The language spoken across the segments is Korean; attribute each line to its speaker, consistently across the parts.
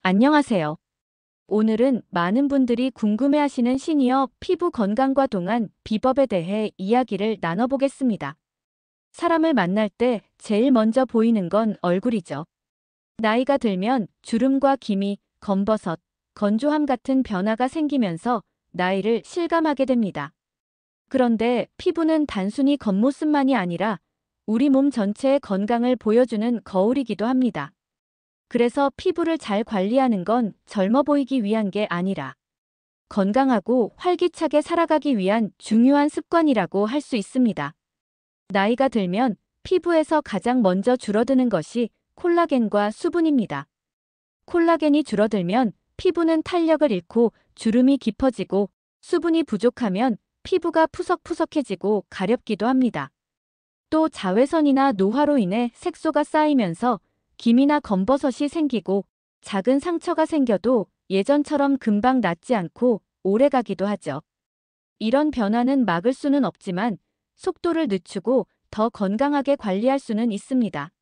Speaker 1: 안녕하세요. 오늘은 많은 분들이 궁금해하시는 시니어 피부 건강과 동안 비법에 대해 이야기를 나눠보겠습니다. 사람을 만날 때 제일 먼저 보이는 건 얼굴이죠. 나이가 들면 주름과 기미, 검버섯, 건조함 같은 변화가 생기면서 나이를 실감하게 됩니다. 그런데 피부는 단순히 겉모습만이 아니라 우리 몸 전체의 건강을 보여주는 거울이기도 합니다. 그래서 피부를 잘 관리하는 건 젊어 보이기 위한 게 아니라 건강하고 활기차게 살아가기 위한 중요한 습관이라고 할 수 있습니다. 나이가 들면 피부에서 가장 먼저 줄어드는 것이 콜라겐과 수분입니다. 콜라겐이 줄어들면 피부는 탄력을 잃고 주름이 깊어지고, 수분이 부족하면 피부가 푸석푸석해지고 가렵기도 합니다. 또 자외선이나 노화로 인해 색소가 쌓이면서 기미나 검버섯이 생기고, 작은 상처가 생겨도 예전처럼 금방 낫지 않고 오래가기도 하죠. 이런 변화는 막을 수는 없지만 속도를 늦추고 더 건강하게 관리할 수는 있습니다.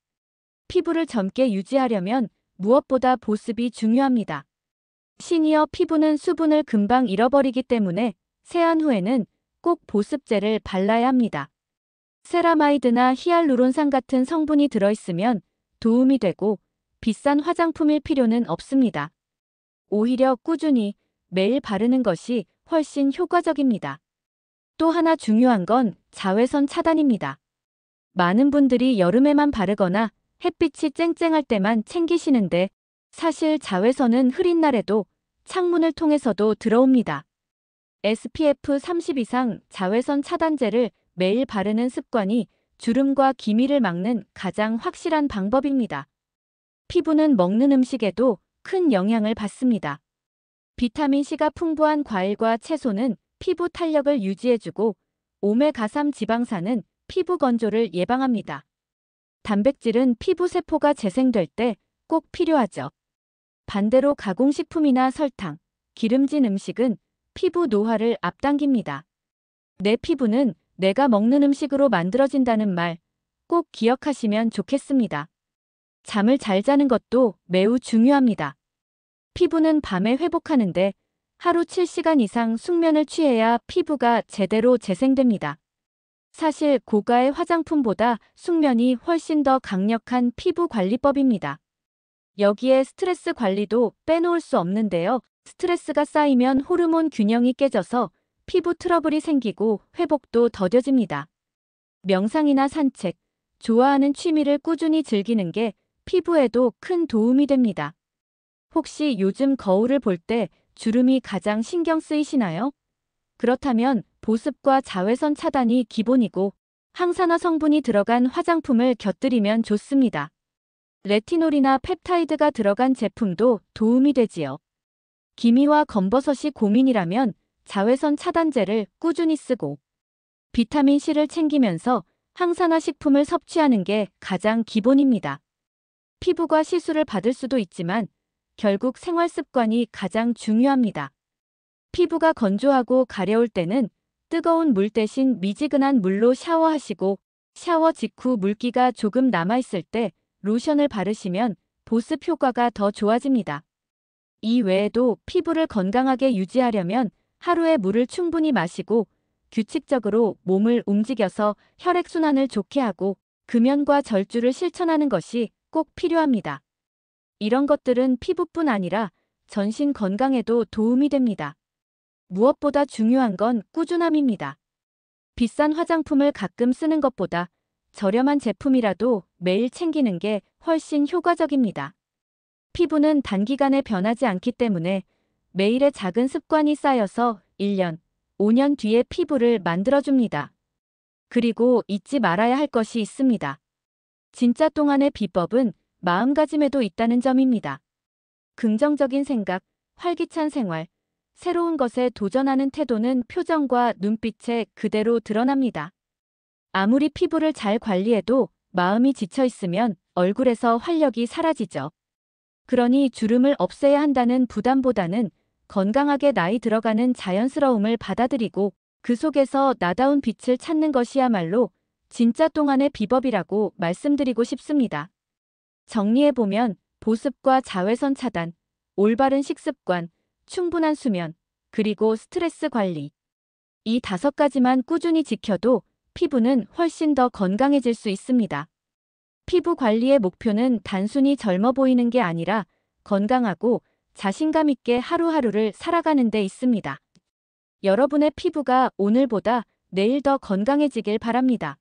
Speaker 1: 피부를 젊게 유지하려면 무엇보다 보습이 중요합니다. 시니어 피부는 수분을 금방 잃어버리기 때문에 세안 후에는 꼭 보습제를 발라야 합니다. 세라마이드나 히알루론산 같은 성분이 들어있으면 도움이 되고, 비싼 화장품일 필요는 없습니다. 오히려 꾸준히 매일 바르는 것이 훨씬 효과적입니다. 또 하나 중요한 건 자외선 차단입니다. 많은 분들이 여름에만 바르거나 햇빛이 쨍쨍할 때만 챙기시는데, 사실 자외선은 흐린 날에도 창문을 통해서도 들어옵니다. SPF 30 이상 자외선 차단제를 매일 바르는 습관이 주름과 기미를 막는 가장 확실한 방법입니다. 피부는 먹는 음식에도 큰 영향을 받습니다. 비타민C가 풍부한 과일과 채소는 피부 탄력을 유지해주고, 오메가3 지방산은 피부 건조를 예방합니다. 단백질은 피부 세포가 재생될 때 꼭 필요하죠. 반대로 가공식품이나 설탕, 기름진 음식은 피부 노화를 앞당깁니다. 내 피부는 내가 먹는 음식으로 만들어진다는 말 꼭 기억하시면 좋겠습니다. 잠을 잘 자는 것도 매우 중요합니다. 피부는 밤에 회복하는데 하루 7시간 이상 숙면을 취해야 피부가 제대로 재생됩니다. 사실 고가의 화장품보다 숙면이 훨씬 더 강력한 피부 관리법입니다. 여기에 스트레스 관리도 빼놓을 수 없는데요. 스트레스가 쌓이면 호르몬 균형이 깨져서 피부 트러블이 생기고 회복도 더뎌집니다. 명상이나 산책, 좋아하는 취미를 꾸준히 즐기는 게 피부에도 큰 도움이 됩니다. 혹시 요즘 거울을 볼 때 주름이 가장 신경 쓰이시나요? 그렇다면 보습과 자외선 차단이 기본이고, 항산화 성분이 들어간 화장품을 곁들이면 좋습니다. 레티놀이나 펩타이드가 들어간 제품도 도움이 되지요. 기미와 검버섯이 고민이라면 자외선 차단제를 꾸준히 쓰고, 비타민C를 챙기면서 항산화 식품을 섭취하는 게 가장 기본입니다. 피부가 시술을 받을 수도 있지만 결국 생활 습관이 가장 중요합니다. 피부가 건조하고 가려울 때는 뜨거운 물 대신 미지근한 물로 샤워하시고, 샤워 직후 물기가 조금 남아있을 때 로션을 바르시면 보습 효과가 더 좋아집니다. 이 외에도 피부를 건강하게 유지하려면 하루에 물을 충분히 마시고, 규칙적으로 몸을 움직여서 혈액순환을 좋게 하고, 금연과 절주를 실천하는 것이 꼭 필요합니다. 이런 것들은 피부뿐 아니라 전신 건강에도 도움이 됩니다. 무엇보다 중요한 건 꾸준함입니다. 비싼 화장품을 가끔 쓰는 것보다 저렴한 제품이라도 매일 챙기는 게 훨씬 효과적입니다. 피부는 단기간에 변하지 않기 때문에 매일의 작은 습관이 쌓여서 1년, 5년 뒤에 피부를 만들어줍니다. 그리고 잊지 말아야 할 것이 있습니다. 진짜 동안의 비법은 마음가짐에도 있다는 점입니다. 긍정적인 생각, 활기찬 생활, 새로운 것에 도전하는 태도는 표정과 눈빛에 그대로 드러납니다. 아무리 피부를 잘 관리해도 마음이 지쳐 있으면 얼굴에서 활력이 사라지죠. 그러니 주름을 없애야 한다는 부담보다는 건강하게 나이 들어가는 자연스러움을 받아들이고, 그 속에서 나다운 빛을 찾는 것이야말로 진짜 동안의 비법이라고 말씀드리고 싶습니다. 정리해보면 보습과 자외선 차단, 올바른 식습관, 충분한 수면, 그리고 스트레스 관리. 이 5가지만 꾸준히 지켜도 피부는 훨씬 더 건강해질 수 있습니다. 피부 관리의 목표는 단순히 젊어 보이는 게 아니라 건강하고 자신감 있게 하루하루를 살아가는 데 있습니다. 여러분의 피부가 오늘보다 내일 더 건강해지길 바랍니다.